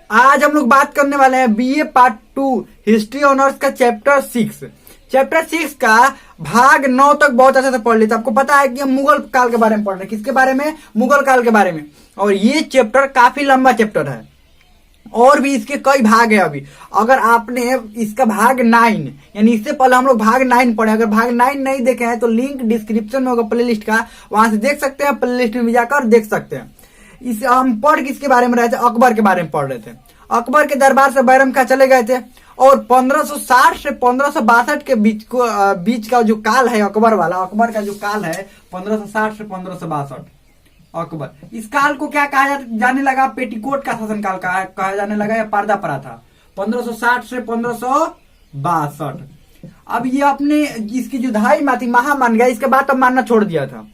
आज हम लोग बात करने वाले हैं बीए पार्ट 2 हिस्ट्री ऑनर्स का चैप्टर 6। चैप्टर 6 का भाग 9 तक बहुत अच्छे से पढ़ लेते। आपको पता है कि हम मुगल काल के बारे में पढ़ रहे हैं। किसके बारे में? मुगल काल के बारे में। और ये चैप्टर काफी लंबा चैप्टर है और भी इसके कई भाग है। अभी अगर आपने इसका भाग 9 यानी इससे पहले हम लोग भाग 9 पढ़े, अगर भाग 9 नहीं देखे हैं तो लिंक डिस्क्रिप्शन में होगा प्लेलिस्ट का, वहां से देख सकते हैं। प्लेलिस्ट में भी जाकर देख सकते हैं। इसे हम पढ़ किसके बारे में रहे थे? अकबर के बारे में पढ़ रहे थे। अकबर के दरबार से बैरम खां चले गए थे और 1560 से 1562 के बीच का जो काल है अकबर वाला, अकबर का जो काल है 1560 से 1562 अकबर, इस काल को क्या कहा जाने लगा? पेटीकोट का शासन काल कहा जाने लगा या पर्दा प्रथा। 1560 से 1562। अब ये अपने इसकी जो धाई माँ थी महा मान गया, इसके बाद तो मानना छोड़ दिया था।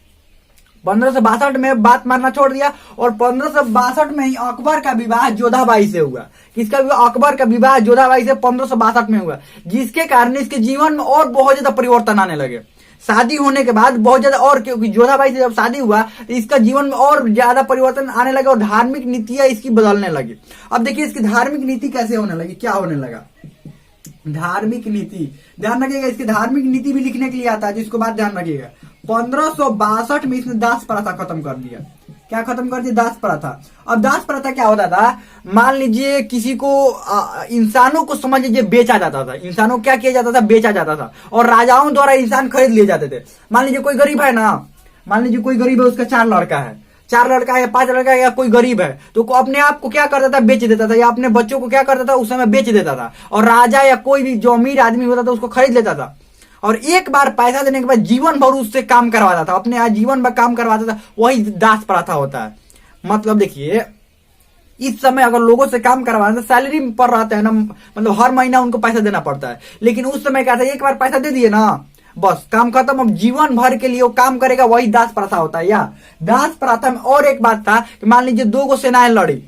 1562 में बात मानना छोड़ दिया और 1562 में ही अकबर का विवाह जोधाबाई से हुआ। किसका विवाह? अकबर का विवाह जोधाबाई से 1562 में हुआ, जिसके कारण इसके जीवन में और बहुत ज्यादा परिवर्तन आने लगे। शादी होने के बाद बहुत ज्यादा, और क्योंकि जोधाबाई से जब शादी हुआ तो इसका जीवन में और ज्यादा परिवर्तन आने लगे और धार्मिक नीतियां इसकी बदलने लगी। अब देखिए इसकी धार्मिक नीति कैसे होने लगी, क्या होने लगा। धार्मिक नीति, ध्यान रखिएगा, इसकी धार्मिक नीति भी लिखने के लिए आता है, जिसको बात ध्यान रखिएगा। 1562 में इसने दास प्रथा खत्म कर दिया। क्या खत्म कर दिया? दास प्रथा। अब दास प्रथा क्या होता था? मान लीजिए किसी को इंसानों को समझ लीजिए बेचा जाता था। इंसानों को क्या किया जाता था? बेचा जाता था और राजाओं द्वारा इंसान खरीद लिए जाते थे। मान लीजिए कोई गरीब है ना, मान लीजिए कोई गरीब है, उसका 4 लड़का है, 4 लड़का है या 5 लड़का है, या कोई गरीब है तो अपने आप को क्या करता था? बेच देता था, या अपने बच्चों को क्या करता था? उस समय बेच देता था। और राजा या कोई भी जो अमीर आदमी होता था उसको खरीद लेता था और एक बार पैसा देने के बाद जीवन भर उससे काम करवाता था, अपने यहाँ जीवन भर काम करवाता था। वही दास प्रथा होता है। मतलब देखिए इस समय अगर लोगों से काम करवाना, सैलरी पर रहते हैं ना, मतलब हर महीना उनको पैसा देना पड़ता है। लेकिन उस समय क्या था? एक बार पैसा दे दिए ना, बस काम खत्म। अब जीवन भर के लिए वो काम करेगा, वही दास प्रथा होता है। या दास प्रथा में और एक बात था कि मान लीजिए 2 सेनाएं लड़ी,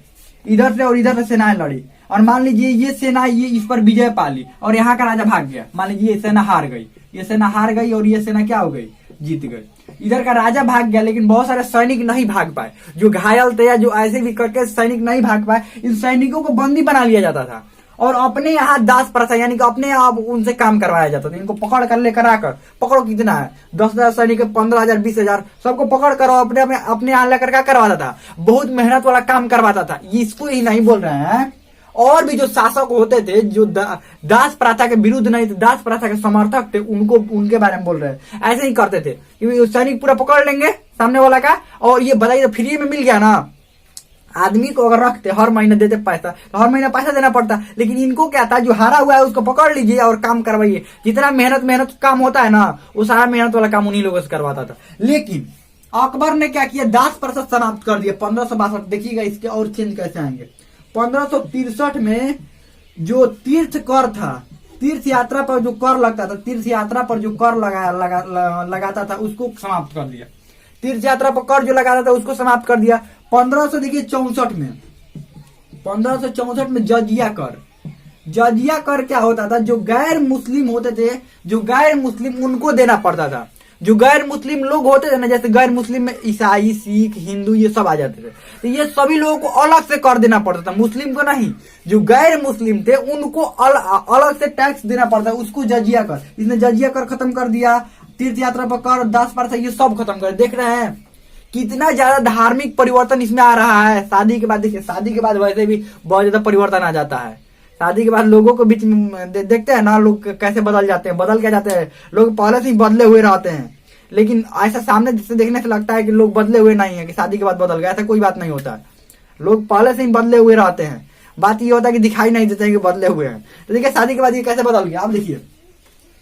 इधर से और इधर से सेनाएं लड़ी, और मान लीजिए ये सेना ये इस पर विजय पा ली और यहाँ का राजा भाग गया। मान लीजिए ये सेना हार गई, ये सेना हार गई और ये सेना क्या हो गई? जीत गई। इधर का राजा भाग गया, लेकिन बहुत सारे सैनिक नहीं भाग पाए, जो घायल थे या जो ऐसे भी करके सैनिक नहीं भाग पाए। इन सैनिकों को बंदी बना लिया जाता था और अपने यहाँ दास प्रथा यानी कि अपने यहाँ उनसे काम करवाया जाता था। इनको पकड़ कर लेकर आकर, पकड़ो कितना है, 10,000 सैनिक, 15,000, 20,000, सबको पकड़ कर अपने यहाँ लेकर क्या करवाता था? बहुत मेहनत वाला काम करवाता था। इसको ही नहीं बोल रहे हैं, और भी जो शासक होते थे जो दास प्रथा के विरुद्ध नहीं थे, दास प्रथा के समर्थक थे, उनके बारे में बोल रहे हैं। ऐसे ही करते थे कि सैनिक पूरा पकड़ लेंगे सामने वाला का, और ये बताइए तो फ्री में मिल गया ना। आदमी को अगर रखते हर महीने देते पैसा तो हर महीना पैसा देना पड़ता। लेकिन इनको क्या था? जो हारा हुआ है उसको पकड़ लीजिए और काम करवाइए। जितना मेहनत काम होता है ना, वो सारा मेहनत वाला काम उन्हीं लोगों से करवाता था। लेकिन अकबर ने क्या किया? दास प्रथा समाप्त कर दिया 1562। देखिएगा इसके और चेंज कैसे आएंगे। 1563 में जो तीर्थ कर था, तीर्थ यात्रा पर जो कर लगता था, तीर्थ यात्रा पर जो कर लगाता था उसको समाप्त कर दिया। तीर्थ यात्रा पर कर जो लगाता था उसको समाप्त कर दिया। 1564 में, 1564 में जजिया कर। जजिया कर क्या होता था? जो गैर मुस्लिम होते थे, जो गैर मुस्लिम, उनको देना पड़ता था। जो गैर मुस्लिम लोग होते थे ना, जैसे गैर मुस्लिम में ईसाई, सिख, हिंदू ये सब आ जाते थे, तो ये सभी लोगों को अलग से कर देना पड़ता था, मुस्लिम को नहीं। जो गैर मुस्लिम थे उनको अलग से टैक्स देना पड़ता, उसको जजिया कर। इसने जजिया कर खत्म कर दिया। तीर्थ यात्रा पर कर, दास प्रथा, ये सब खत्म कर। देख रहे हैं कितना ज्यादा धार्मिक परिवर्तन इसमें आ रहा है। शादी के बाद देखिए, शादी के बाद वैसे भी बहुत ज्यादा परिवर्तन आ जाता है। शादी के बाद लोगों को बीच में देखते हैं ना, लोग कैसे बदल जाते हैं, बदल क्या जाते हैं। लोग पहले से ही बदले हुए रहते हैं, लेकिन ऐसा सामने से देखने से लगता है कि लोग बदले हुए नहीं है, कि शादी के बाद बदल गए। ऐसा कोई बात नहीं होता है। लोग पहले से ही बदले हुए रहते हैं। बात ये होता है कि दिखाई नहीं देते हैं कि बदले हुए हैं। तो देखिए शादी के बाद ये कैसे बदल गया। आप देखिए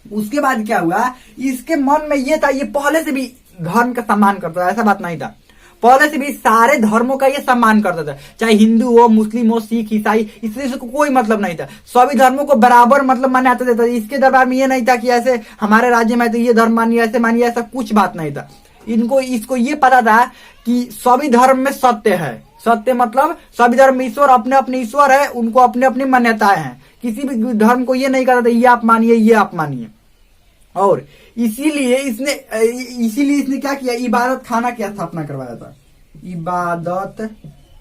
उसके बाद क्या हुआ, इसके मन में ये था, ये पहले से भी धर्म का सम्मान करता था, ऐसा बात नहीं था। पहले से भी सारे धर्मों का ये सम्मान करता था, चाहे हिंदू हो, मुस्लिम हो, सिख, ईसाई, इससे कोई मतलब नहीं था। सभी धर्मों को बराबर मतलब मान्यता देता था। इसके दरबार में ये नहीं था कि ऐसे हमारे राज्य में तो ये धर्म मानिए, ऐसे मानिए, ऐसा कुछ बात नहीं था। इसको ये पता था कि सभी धर्म में सत्य है। सत्य मतलब सभी धर्म में ईश्वर अपने अपने ईश्वर है, उनको अपने अपनी मान्यताएं हैं। किसी भी धर्म को ये नहीं कहता था ये आप मानिए, ये आप मानिए। और इसीलिए इसने क्या किया? इबादत खाना की स्थापना करवाया था। इबादत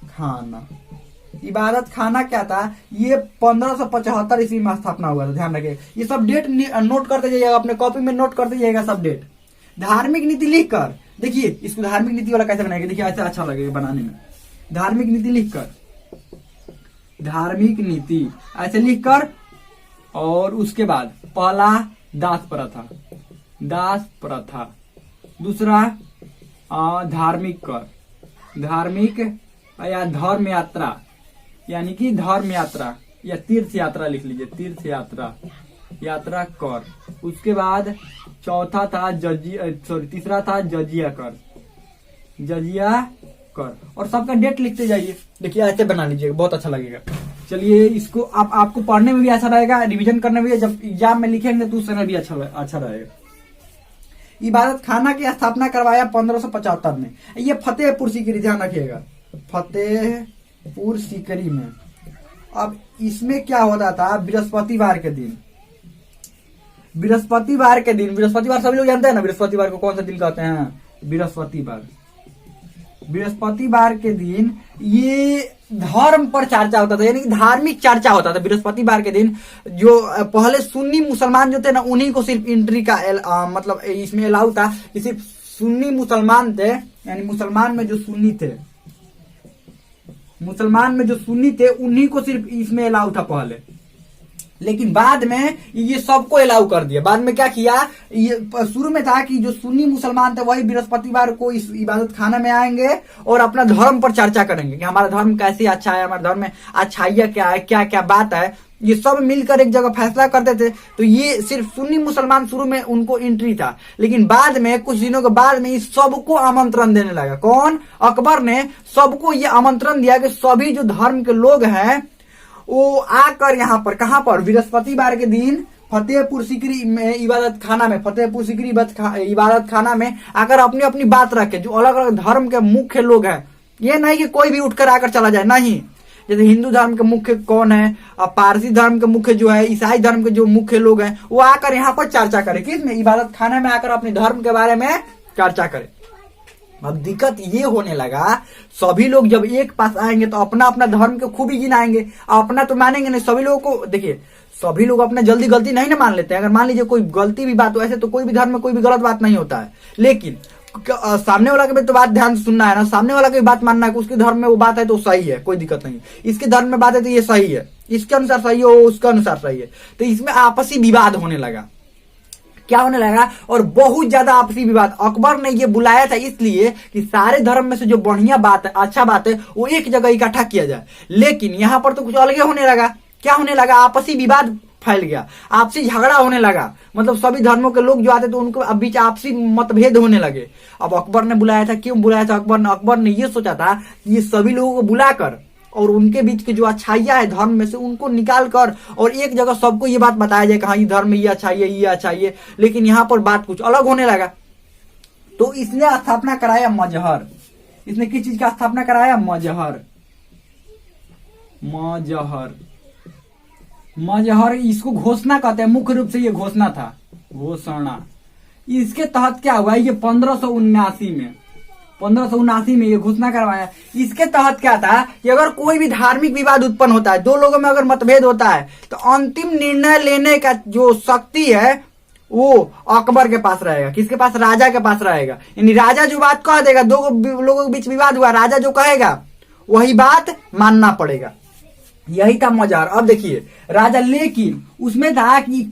खाना, इबादत खाना क्या था, ये 1575 ईस्वी में स्थापना हुआ था, ध्यान रखिए। ये सब डेट नोट करते जाइएगा, अपने कॉपी में नोट करते जाइएगा सब डेट। धार्मिक नीति लिख कर देखिए, इसको धार्मिक नीति वाला कैसे बनाएंगे, देखिए ऐसे अच्छा लगेगा बनाने में। धार्मिक नीति लिखकर, धार्मिक नीति ऐसे लिखकर, और उसके बाद पहला दास प्रथा, दास प्रथा। दूसरा धार्मिक कर, धार्मिक या धर्म यात्रा, यानी कि धर्म यात्रा या तीर्थ यात्रा लिख लीजिए, तीर्थ यात्रा, यात्रा कर। उसके बाद चौथा था तीसरा था जजिया कर, जजिया कर। और सबका डेट लिखते जाइए, देखिए ऐसे बना लीजिएगा, बहुत अच्छा लगेगा। चलिए इसको आपको पढ़ने में भी अच्छा रहेगा, रिवीजन करने में भी, जब एग्जाम में लिखेंगे तो उस समय भी अच्छा रहेगा। इबादत खाना की स्थापना करवाया 1575 में, ये फतेहपुर सीकरी, ध्यान रखिएगा, फतेहपुर सीकरी में। अब इसमें क्या होता था, बृहस्पतिवार के दिन, बृहस्पतिवार के दिन, बृहस्पतिवार सभी लोग जानते हैं ना, बृहस्पतिवार को कौन सा दिन कहते हैं, बृहस्पतिवार। बृहस्पतिवार के दिन ये धर्म पर चर्चा होता था, यानी कि धार्मिक चर्चा होता था बृहस्पतिवार के दिन। जो पहले सुन्नी मुसलमान जो थे ना, उन्हीं को सिर्फ एंट्री का मतलब इसमें अलाउ था कि सिर्फ सुन्नी मुसलमान थे, यानी मुसलमान में जो सुन्नी थे, मुसलमान में जो सुन्नी थे उन्हीं को सिर्फ इसमें अलाउ था पहले। लेकिन बाद में ये सबको अलाउ कर दिया। बाद में क्या किया, ये शुरू में था कि जो सुन्नी मुसलमान थे वही बृहस्पतिवार को इस इबादत खाना में आएंगे और अपना धर्म पर चर्चा करेंगे कि हमारा धर्म कैसे अच्छा है, हमारे धर्म में अच्छाइयाँ क्या है, क्या क्या बात है, ये सब मिलकर एक जगह फैसला करते थे। तो ये सिर्फ सुन्नी मुसलमान शुरू में उनको एंट्री था, लेकिन बाद में कुछ दिनों के बाद में इस सबको आमंत्रण देने लगा। कौन, अकबर ने सबको ये आमंत्रण दिया कि सभी जो धर्म के लोग हैं वो आकर यहाँ पर, कहाँ पर, बृहस्पतिवार के दिन फतेहपुर सीकरी में इबादत खाना में, फतेहपुर सीकरी इबादत खाना में आकर अपनी अपनी बात रखे। जो अलग अलग धर्म के मुख्य लोग हैं, ये नहीं कि कोई भी उठकर आकर चला जाए, नहीं। जैसे हिंदू धर्म के मुख्य कौन है, पारसी धर्म के मुख्य जो है, ईसाई धर्म के जो मुख्य लोग हैं, वो आकर यहाँ पर चर्चा करे, किसमें, इबादत खाना में आकर अपने धर्म के बारे में चर्चा करे। अब दिक्कत ये होने लगा, सभी लोग जब एक पास आएंगे तो अपना अपना धर्म के खूबी गिनाएंगे, अपना तो मानेंगे नहीं। सभी लोगों को देखिए, सभी लोग अपना जल्दी गलती नहीं ना मान लेते हैं। अगर मान लीजिए कोई गलती भी बात हो, ऐसे तो कोई भी धर्म में कोई भी गलत बात नहीं होता है, लेकिन सामने वाला के भी तो बात ध्यान से सुनना है ना, सामने वाला की बात मानना है कि उसके धर्म में वो बात है तो सही है, कोई दिक्कत नहीं। इसके धर्म में बात है तो ये सही है, इसके अनुसार सही हो, उसके अनुसार सही है। तो इसमें आपसी विवाद होने लगा। क्या होने लगा, और बहुत ज्यादा आपसी विवाद। अकबर ने ये बुलाया था इसलिए कि सारे धर्म में से जो बढ़िया बात है, अच्छा बात है, वो एक जगह इकट्ठा किया जाए। लेकिन यहाँ पर तो कुछ अलग होने लगा। क्या होने लगा, आपसी विवाद फैल गया, आपसी झगड़ा होने लगा। मतलब सभी धर्मों के लोग जो आते तो उनको अब बीच आपसी मतभेद होने लगे। अब अकबर ने बुलाया था, क्यों बुलाया था अकबर ने ये सोचा था कि ये सभी लोगों को बुलाकर और उनके बीच की जो अच्छाइयां है धर्म में से उनको निकाल कर और एक जगह सबको ये बात बताया जाए कि हाँ, ये धर्म में ये अच्छाई है, ये अच्छाई है। लेकिन यहाँ पर बात कुछ अलग होने लगा। तो इसने स्थापना कराया मजहर। इसने किस चीज का स्थापना कराया, मजहर। मजहर, मजहर इसको घोषणा कहते हैं, मुख्य रूप से ये घोषणा था, घोषणा। इसके तहत क्या हुआ, ये 1579 में ये घोषणा करवाया। इसके तहत क्या था कि अगर कोई भी धार्मिक विवाद उत्पन्न होता है, दो लोगों में अगर मतभेद होता है, तो अंतिम निर्णय लेने का जो शक्ति है वो अकबर के पास रहेगा। किसके पास, राजा के पास रहेगा। यानी राजा जो बात कह देगा, दो लोगों के बीच विवाद हुआ, राजा जो कहेगा वही बात मानना पड़ेगा। यही था मजहर। अब देखिए राजा, लेकिन उसमें था कि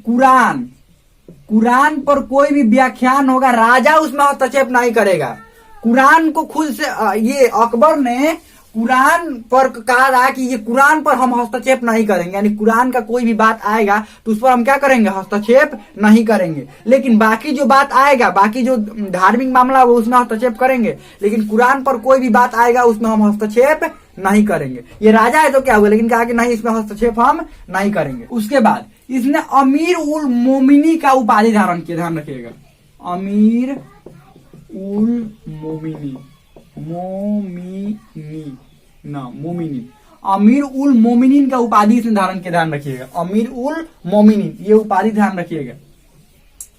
कुरान पर कोई भी व्याख्यान होगा, राजा उसमें हस्तक्षेप नहीं करेगा। कुरान को खुद से ये अकबर ने कुरान पर कहा था कि ये कुरान पर हम हस्तक्षेप नहीं करेंगे, यानी कुरान का कोई भी बात आएगा तो उस पर हम क्या करेंगे, हस्तक्षेप नहीं करेंगे। लेकिन बाकी जो बात आएगा, बाकी जो धार्मिक मामला वो उसमें हस्तक्षेप करेंगे, लेकिन कुरान पर कोई भी बात आएगा उसमें हम हस्तक्षेप नहीं करेंगे। ये राजा है तो क्या हुआ, लेकिन कहा कि नहीं, इसमें हस्तक्षेप हम नहीं करेंगे। उसके बाद इसने अमीर उल मोमिनी का उपाधि धारण किया, ध्यान रखिएगा, अमीर उल मोमिनी, मोमिनी, अमीर उल मोमिनीन का उपाधि इसने धारण किया, ध्यान रखिएगा, अमीर उल मोमिनीन, ये उपाधि ध्यान रखिएगा।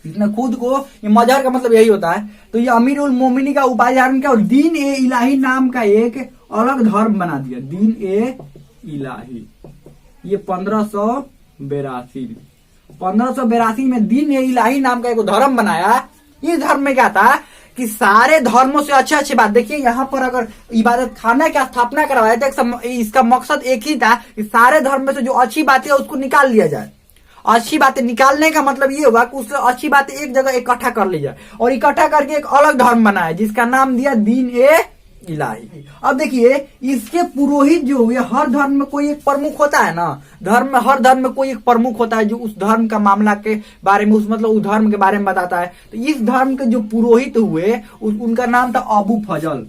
इसने खुद को, ये मजहर का मतलब यही होता है, तो ये अमीर उल मोमिनी का उपाधि धारण किया और दीन ए इलाही नाम का एक अलग धर्म बना दिया। दीन ए इलाही। ये 1582 में दीन ए इलाही नाम का एक धर्म बनाया। इस धर्म में क्या था कि सारे धर्मों से अच्छे बात, देखिए यहाँ पर अगर इबादत खाना की स्थापना करवाया था, इसका मकसद एक ही था कि सारे धर्म में से जो अच्छी बातें है उसको निकाल लिया जाए। अच्छी बातें निकालने का मतलब ये हुआ कि उससे अच्छी बातें एक जगह इकट्ठा कर ली जाए और इकट्ठा करके एक अलग धर्म बनाया जिसका नाम दिया दीन ए इलाही। अब देखिए इसके पुरोहित जो हुए, हर धर्म में कोई एक प्रमुख होता है ना, हर धर्म में कोई एक प्रमुख होता है जो उस धर्म का मामला के बारे में, उस धर्म के बारे में बताता है। तो इस धर्म के जो पुरोहित हुए उनका नाम था अबू फजल।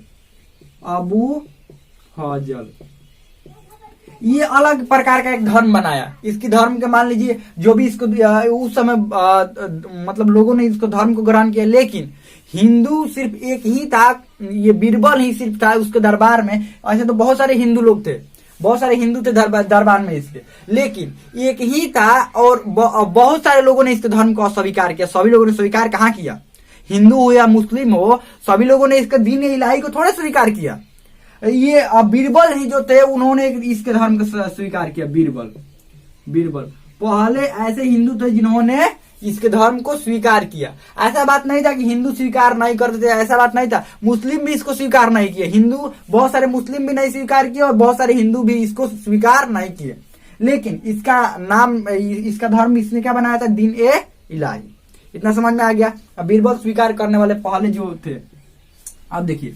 ये अलग प्रकार का एक धर्म बनाया। इसकी धर्म के मान लीजिए जो भी इसको उस समय मतलब लोगों ने इसको धर्म को ग्रहण किया, लेकिन हिंदू सिर्फ एक ही था, ये बीरबल ही सिर्फ था उसके दरबार में। ऐसे तो बहुत सारे हिंदू लोग थे, दरबार में इसके, लेकिन एक ही था और बहुत सारे लोगों ने इसके धर्म को अस्वीकार किया। सभी लोगों ने स्वीकार कहाँ किया, हिंदू हो या मुस्लिम हो, सभी लोगों ने इसके दीन इलाही को थोड़ा स्वीकार किया। ये बीरबल ही जो थे उन्होंने इसके धर्म को स्वीकार किया। बीरबल पहले ऐसे हिंदू थे जिन्होंने इसके धर्म को स्वीकार किया। ऐसा बात नहीं था कि हिंदू स्वीकार नहीं करते थे, ऐसा बात नहीं था। मुस्लिम भी इसको स्वीकार नहीं किए, हिंदू बहुत सारे मुस्लिम भी नहीं स्वीकार किए और बहुत सारे हिंदू भी इसको स्वीकार नहीं किए। लेकिन इसका धर्म इसने क्या बनाया था, दीन ए इलाही। इतना समझ में आ गया। अब बीरबल स्वीकार करने वाले पहले जो थे। अब देखिए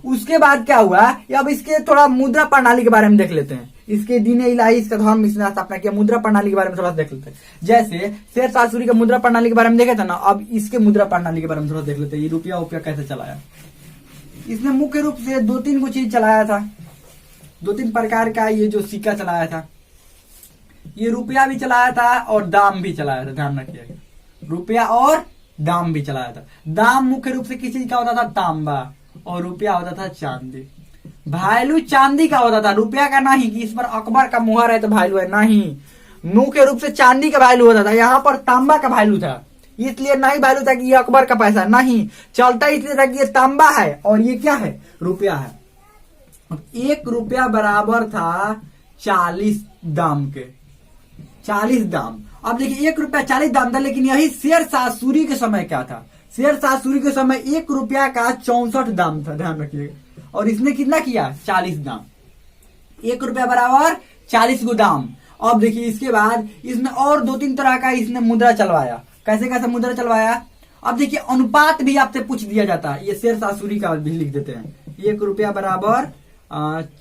उसके बाद क्या हुआ, अब इसके थोड़ा मुद्रा प्रणाली के बारे में देख लेते हैं। इसके दीन इलाही इसका धर्म इसने स्थापना किया, मुद्रा प्रणाली के बारे में थोड़ा देख लेते हैं। जैसे शेरशाह सूरी के मुद्रा प्रणाली के बारे में देखे थे ना, अब इसके मुद्रा प्रणाली के बारे में थोड़ा देख लेते हैं। ये रुपया कैसे चलाया। इसने मुख्य रूप से 2-3 को चीज चलाया था, 2-3 प्रकार का ये जो सिक्का चलाया था। ये रुपया भी चलाया था और दाम भी चलाया था, ध्यान रखिएगा, रुपया और दाम भी चलाया था। दाम मुख्य रूप से किस चीज का होता था, तांबा, और रुपया होता था चांदी। वैल्यू चांदी का होता था, रुपया का नहीं कि इस पर अकबर का मुहर है तो वैल्यू है, नहीं। मुख्य रूप से चांदी का वैल्यू होता था। यहाँ पर तांबा का वैल्यू था, इसलिए नहीं वैल्यू था कि ये अकबर का पैसा, नहीं चलता इसलिए था कि ये तांबा है और ये क्या है, रुपया है। 1 रुपया बराबर था 40 दाम के, 40 दाम। अब देखिए 1 रुपया 40 दाम था, लेकिन यही शेरशाह सूरी के समय क्या था, शेरशाह सूरी के समय 1 रुपया का 64 दाम था, ध्यान रखिएगा। और इसने कितना किया, 40 दाम। 1 रुपया बराबर 40 गो दाम। अब देखिए इसके बाद इसने और 2-3 तरह का इसने मुद्रा चलवाया। कैसे मुद्रा चलवाया, अब देखिए अनुपात भी आपसे पूछ दिया जाता है। ये शेरशाह सूरी का भी लिख देते हैं, 1 रुपया बराबर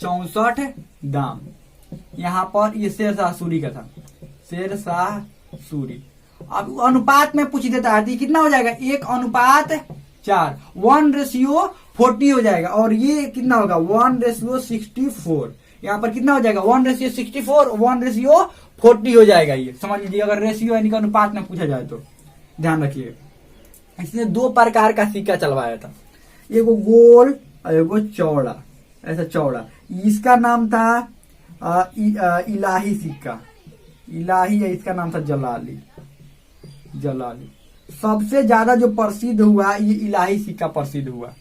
64 दाम। यहाँ पर ये शेरशाह सूरी का था, शेरशाह सूरी। अब अनुपात में पूछ देता है, कितना हो जाएगा, 1:4, 1:40 हो जाएगा। और ये कितना होगा, 1:64। यहाँ पर कितना हो जाएगा, 1:64, 1:40 हो जाएगा। ये समझ लीजिए, अगर रेशियो यानी कि अनुपात में पूछा जाए तो ध्यान रखिए। इसने 2 प्रकार का सिक्का चलवाया था, एगो गोल और एगो चौड़ा, ऐसा चौड़ा। इसका नाम था इलाही सिक्का, इलाही है, इसका नाम था जलाली। सबसे ज्यादा जो प्रसिद्ध हुआ ये इलाही सिक्का प्रसिद्ध हुआ।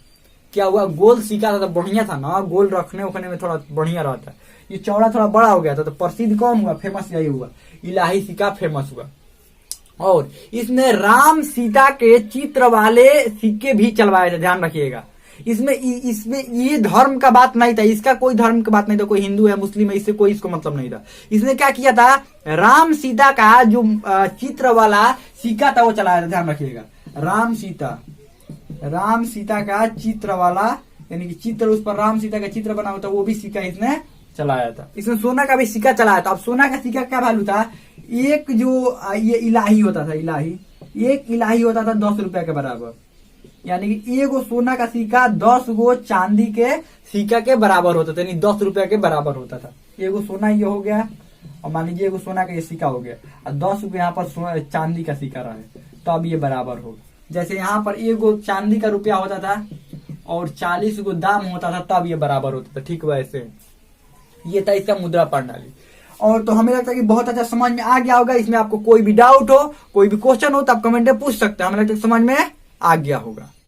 क्या हुआ, गोल सिक्का था तो बढ़िया था ना, गोल रखने उखने में थोड़ा बढ़िया रहता। ये चौड़ा थोड़ा बड़ा हो गया था तो प्रसिद्ध कौन हुआ, फेमस यही हुआ, इलाही सिक्का फेमस हुआ। और इसने राम सीता के चित्र वाले सिक्के भी चलवाए थे, ध्यान रखिएगा। इसमें ये धर्म का बात नहीं था, इसका कोई धर्म का बात नहीं था, कोई हिंदू है मुस्लिम है इससे कोई इसको मतलब नहीं था। इसने क्या किया था, राम सीता का जो चित्र वाला सिक्का था वो चलाया था, ध्यान रखिएगा। राम सीता का चित्र वाला, यानी कि चित्र, उस पर राम सीता का चित्र बना हुआ था, वो भी सिक्का इसने चलाया था। इसने सोना का भी सिक्का चलाया था। अब सोना का सिक्का क्या वैल्यू था, एक जो ये इलाही होता था, एक इलाही होता था 10 रुपया के बराबर, यानी कि एगो सोना का सिक्का 10 गो चांदी के सिक्का के बराबर होता था, यानी 10 रुपया के बराबर होता था। एगो सोना ये हो गया, और मान लीजिए एगो सोना का ये सिक्का हो गया, और 10 गो यहाँ पर चांदी का सिक्का रहे, तो अब ये बराबर होगा। जैसे यहाँ पर एगो चांदी का रुपया होता था और 40 गो दाम होता था, तब ये बराबर होता था। ठीक वैसे ये था इसका मुद्रा प्रणाली। और तो हमें लगता है कि बहुत अच्छा समझ में आ गया होगा। इसमें आपको कोई भी डाउट हो, कोई भी क्वेश्चन हो तो आप कमेंट में पूछ सकते हैं। हमें लगता है समझ में आ गया होगा।